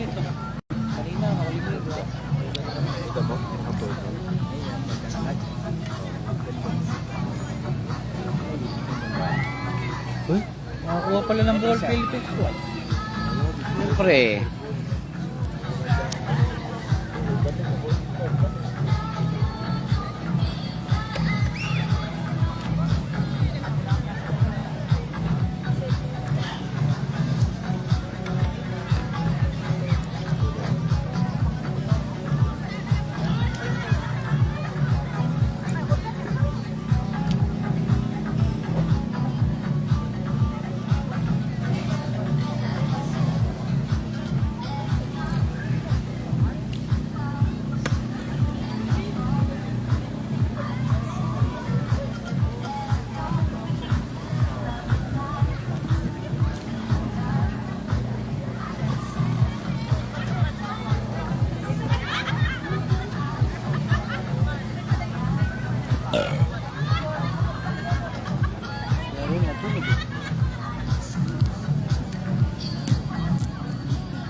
ito. Kanina, makalimig. Ito mo? Uy, nakakuha pala ng ball Philippines. Siyempre.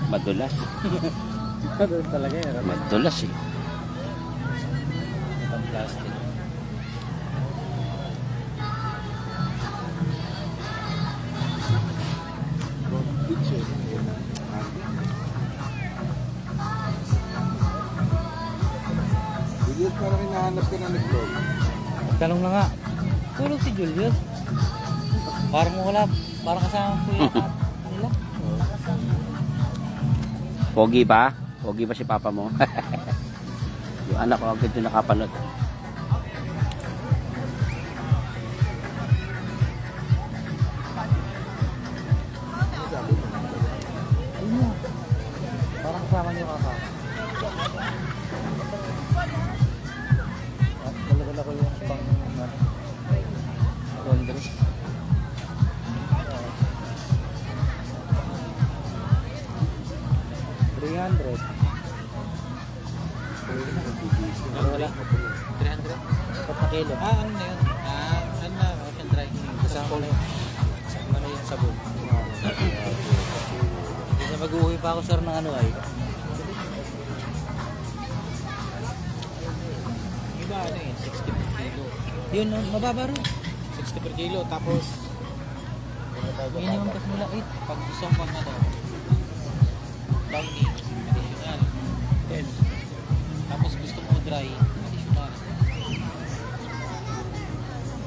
Madulas. Doon talaga yun. Madulas eh. Ang plastic. Julius, parang hinahanap ka na nag-vlog. Tanong na nga. Tulog si Julius. Parang wala. Parang kasama ko yung nila. Pogi ba? Pogi ba si papa mo? Yung anak ko agad yung nakapanood. Parang kasama niyo kaka. At dalawa ko yung pang laundry. $300. Wala. 300? 4 na kilo. Ano na yun? Ano na? Ocean dry. Kasama na yun. Kasama na yung sabon. Hindi na mag-uwi pa ako sir ng ano ay. Iba ano eh, 60 per kilo. Yun, mababa rin. 60 per kilo. Tapos, minimum kasi nila 8. Pag isang pang ano, brownie, additional. 10. Tapos gusto mo dry, additional.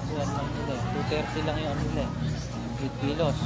So, ano lang nila, 230 lang yung ano nila. 8 kilos.